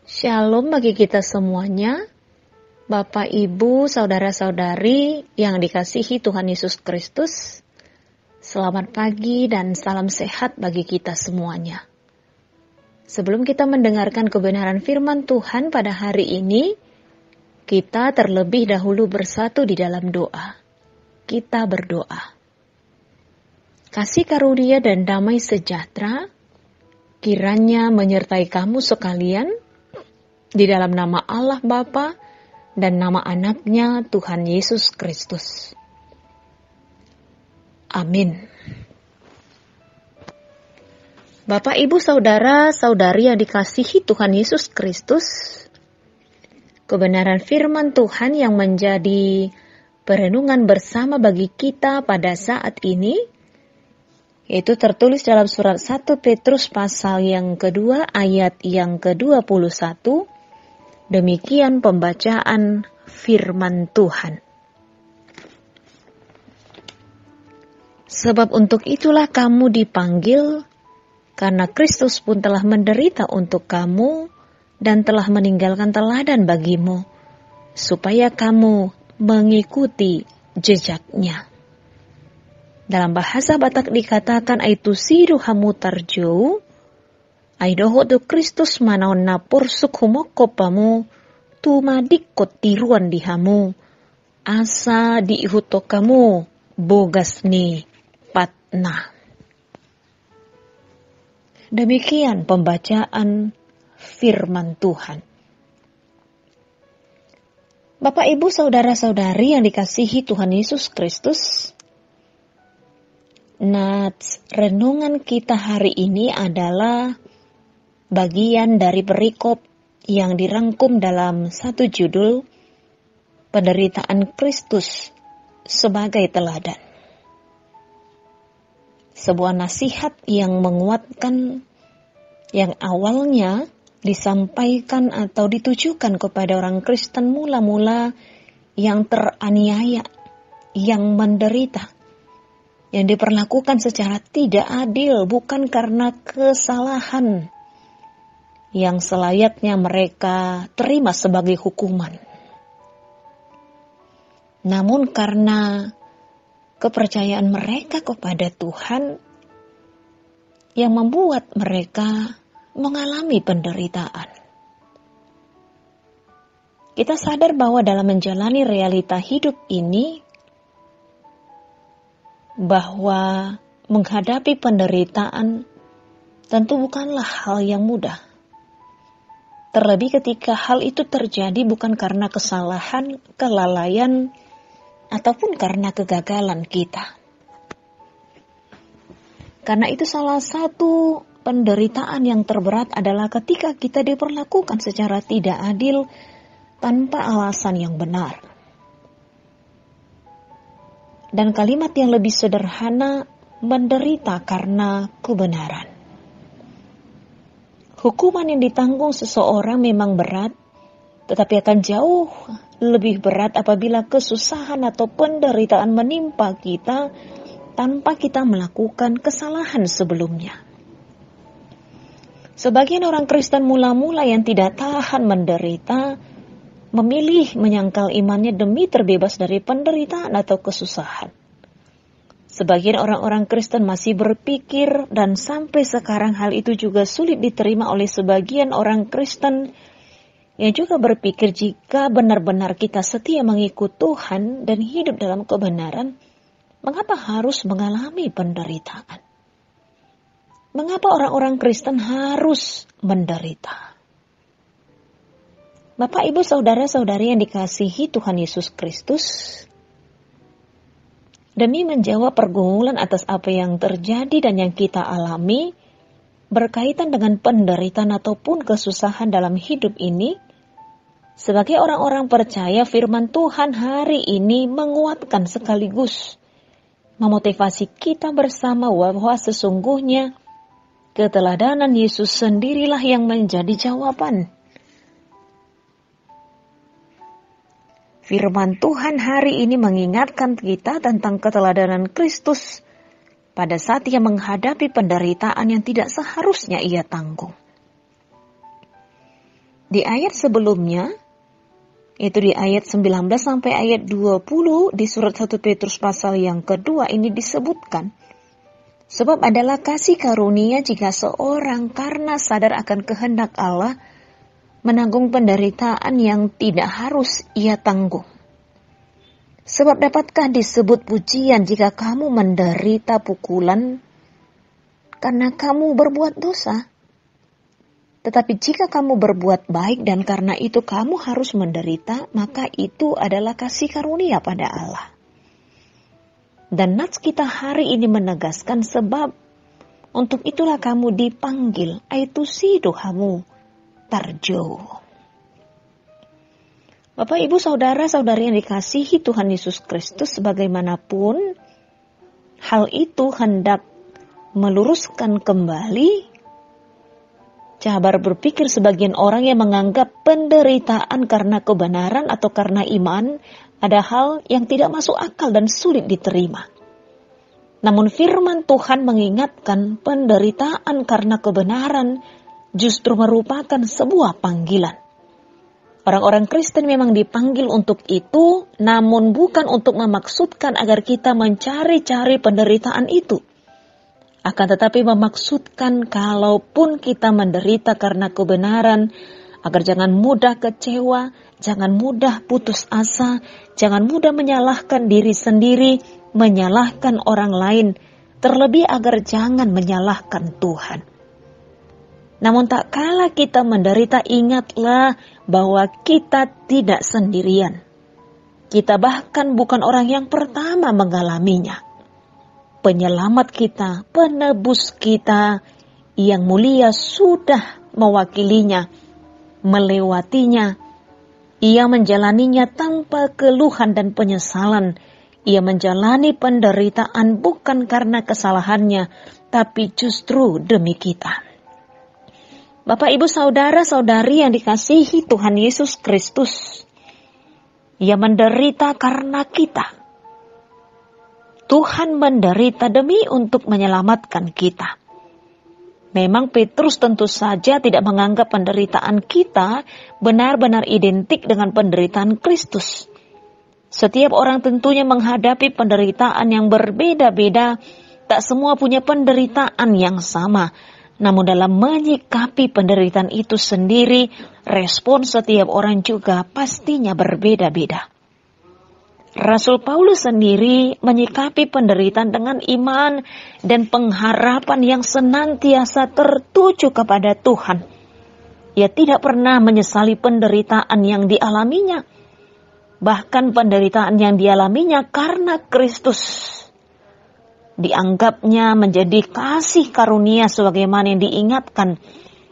Shalom bagi kita semuanya, Bapak, Ibu, Saudara-saudari yang dikasihi Tuhan Yesus Kristus. Selamat pagi dan salam sehat bagi kita semuanya. Sebelum kita mendengarkan kebenaran firman Tuhan pada hari ini, kita terlebih dahulu bersatu di dalam doa. Kita berdoa. Kasih karunia dan damai sejahtera kiranya menyertai kamu sekalian, di dalam nama Allah Bapa dan nama anaknya Tuhan Yesus Kristus. Amin. Bapak, Ibu, Saudara, Saudari yang dikasihi Tuhan Yesus Kristus, kebenaran firman Tuhan yang menjadi perenungan bersama bagi kita pada saat ini, yaitu tertulis dalam surat 1 Petrus pasal yang kedua ayat yang ke-21. Demikian pembacaan firman Tuhan. Sebab untuk itulah kamu dipanggil, karena Kristus pun telah menderita untuk kamu dan telah meninggalkan teladan bagimu, supaya kamu mengikuti jejaknya. Dalam bahasa Batak dikatakan aitu siru hamu tarjou, aidoho do Kristus manaon na porsuk humoko pamu, tumadikot tiruan dihamu, asa diihuto kamu, bogas ni patna. Demikian pembacaan firman Tuhan. Bapak, Ibu, Saudara-saudari yang dikasihi Tuhan Yesus Kristus, nats renungan kita hari ini adalah bagian dari perikop yang dirangkum dalam satu judul, penderitaan Kristus sebagai teladan. Sebuah nasihat yang menguatkan yang awalnya disampaikan atau ditujukan kepada orang Kristen mula-mula yang teraniaya, yang menderita, yang diperlakukan secara tidak adil, bukan karena kesalahan yang selayaknya mereka terima sebagai hukuman, namun karena kepercayaan mereka kepada Tuhan yang membuat mereka mengalami penderitaan. Kita sadar bahwa dalam menjalani realita hidup ini, bahwa menghadapi penderitaan tentu bukanlah hal yang mudah. Terlebih ketika hal itu terjadi bukan karena kesalahan, kelalaian, ataupun karena kegagalan kita. Karena itu salah satu penderitaan yang terberat adalah ketika kita diperlakukan secara tidak adil tanpa alasan yang benar. Dan kalimat yang lebih sederhana, menderita karena kebenaran. Hukuman yang ditanggung seseorang memang berat, tetapi akan jauh lebih berat apabila kesusahan atau penderitaan menimpa kita tanpa kita melakukan kesalahan sebelumnya. Sebagian orang Kristen mula-mula yang tidak tahan menderita, memilih menyangkal imannya demi terbebas dari penderitaan atau kesusahan. Sebagian orang-orang Kristen masih berpikir, dan sampai sekarang hal itu juga sulit diterima oleh sebagian orang Kristen yang juga berpikir jika benar-benar kita setia mengikut Tuhan dan hidup dalam kebenaran, mengapa harus mengalami penderitaan? Mengapa orang-orang Kristen harus menderita? Bapak, Ibu, Saudara-saudari yang dikasihi Tuhan Yesus Kristus, demi menjawab pergumulan atas apa yang terjadi dan yang kita alami berkaitan dengan penderitaan ataupun kesusahan dalam hidup ini, sebagai orang-orang percaya firman Tuhan hari ini menguatkan sekaligus memotivasi kita bersama bahwa sesungguhnya keteladanan Yesus sendirilah yang menjadi jawaban. Firman Tuhan hari ini mengingatkan kita tentang keteladanan Kristus pada saat ia menghadapi penderitaan yang tidak seharusnya ia tanggung. Di ayat sebelumnya, yaitu di ayat 19 sampai ayat 20 di surat 1 Petrus pasal yang kedua ini disebutkan, sebab adalah kasih karunia jika seorang karena sadar akan kehendak Allah menanggung penderitaan yang tidak harus ia tanggung. Sebab dapatkah disebut pujian jika kamu menderita pukulan karena kamu berbuat dosa? Tetapi jika kamu berbuat baik dan karena itu kamu harus menderita, maka itu adalah kasih karunia pada Allah. Dan nats kita hari ini menegaskan sebab untuk itulah kamu dipanggil, aitu sido kamu tarjo. Bapak, Ibu, Saudara-saudari yang dikasihi Tuhan Yesus Kristus, bagaimanapun hal itu hendak meluruskan kembali cara berpikir sebagian orang yang menganggap penderitaan karena kebenaran atau karena iman ada hal yang tidak masuk akal dan sulit diterima. Namun firman Tuhan mengingatkan penderitaan karena kebenaran justru merupakan sebuah panggilan. Orang-orang Kristen memang dipanggil untuk itu, namun bukan untuk memaksudkan agar kita mencari-cari penderitaan itu. Akan tetapi memaksudkan kalaupun kita menderita karena kebenaran, agar jangan mudah kecewa, jangan mudah putus asa, jangan mudah menyalahkan diri sendiri, menyalahkan orang lain, terlebih agar jangan menyalahkan Tuhan. Namun tak kala kita menderita, ingatlah bahwa kita tidak sendirian. Kita bahkan bukan orang yang pertama mengalaminya. Penyelamat kita, penebus kita yang mulia sudah mewakilinya, melewatinya. Ia menjalaninya tanpa keluhan dan penyesalan. Ia menjalani penderitaan bukan karena kesalahannya, tapi justru demi kita. Bapak, Ibu, Saudara-saudari yang dikasihi Tuhan Yesus Kristus, Ia menderita karena kita. Tuhan menderita demi untuk menyelamatkan kita. Memang Petrus tentu saja tidak menganggap penderitaan kita benar-benar identik dengan penderitaan Kristus. Setiap orang tentunya menghadapi penderitaan yang berbeda-beda, tak semua punya penderitaan yang sama. Namun dalam menyikapi penderitaan itu sendiri, respon setiap orang juga pastinya berbeda-beda. Rasul Paulus sendiri menyikapi penderitaan dengan iman dan pengharapan yang senantiasa tertuju kepada Tuhan. Ia tidak pernah menyesali penderitaan yang dialaminya. Bahkan penderitaan yang dialaminya karena Kristus dianggapnya menjadi kasih karunia sebagaimana yang diingatkan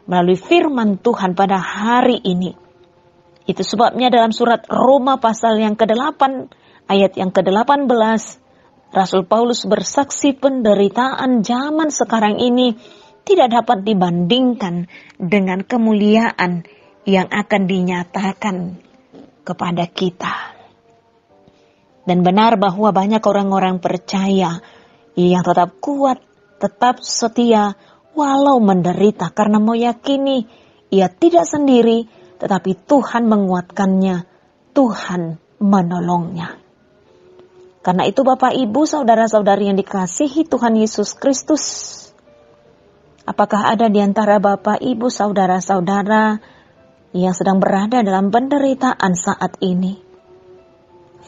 melalui firman Tuhan pada hari ini. Itu sebabnya dalam surat Roma pasal yang ke-8 ayat yang ke-18, Rasul Paulus bersaksi penderitaan zaman sekarang ini tidak dapat dibandingkan dengan kemuliaan yang akan dinyatakan kepada kita. Dan benar bahwa banyak orang-orang percaya yang tetap kuat, tetap setia, walau menderita karena meyakini ia tidak sendiri, tetapi Tuhan menguatkannya, Tuhan menolongnya. Karena itu Bapak, Ibu, Saudara-saudari yang dikasihi Tuhan Yesus Kristus, apakah ada di antara Bapak, Ibu, Saudara-saudara yang sedang berada dalam penderitaan saat ini?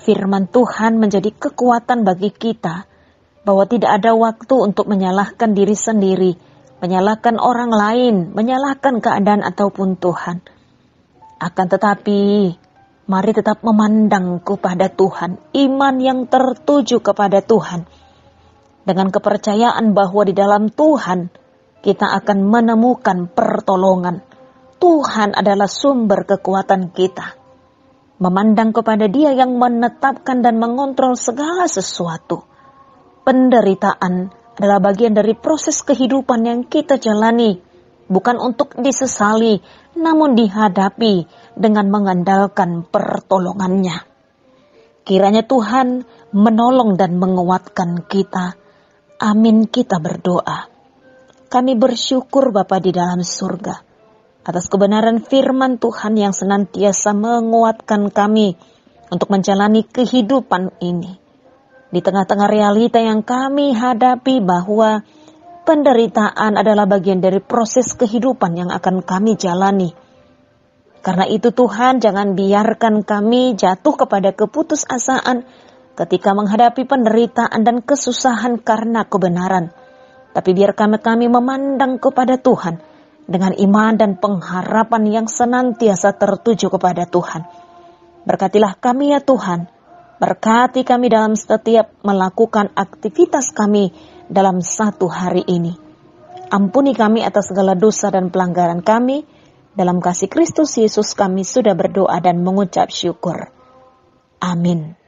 Firman Tuhan menjadi kekuatan bagi kita, bahwa tidak ada waktu untuk menyalahkan diri sendiri, menyalahkan orang lain, menyalahkan keadaan ataupun Tuhan. Akan tetapi, mari tetap memandang kepada Tuhan, iman yang tertuju kepada Tuhan. Dengan kepercayaan bahwa di dalam Tuhan, kita akan menemukan pertolongan. Tuhan adalah sumber kekuatan kita. Memandang kepada Dia yang menetapkan dan mengontrol segala sesuatu. Penderitaan adalah bagian dari proses kehidupan yang kita jalani, bukan untuk disesali, namun dihadapi dengan mengandalkan pertolongannya. Kiranya Tuhan menolong dan menguatkan kita. Amin, kita berdoa. Kami bersyukur Bapa di dalam surga. atas kebenaran firman Tuhan yang senantiasa menguatkan kami untuk menjalani kehidupan ini. Di tengah-tengah realita yang kami hadapi bahwa penderitaan adalah bagian dari proses kehidupan yang akan kami jalani. Karena itu Tuhan, jangan biarkan kami jatuh kepada keputusasaan ketika menghadapi penderitaan dan kesusahan karena kebenaran. Tapi biarkan kami memandang kepada Tuhan dengan iman dan pengharapan yang senantiasa tertuju kepada Tuhan. Berkatilah kami ya Tuhan, berkati kami dalam setiap melakukan aktivitas kami dalam satu hari ini. Ampuni kami atas segala dosa dan pelanggaran kami. Dalam kasih Kristus Yesus kami sudah berdoa dan mengucap syukur. Amin.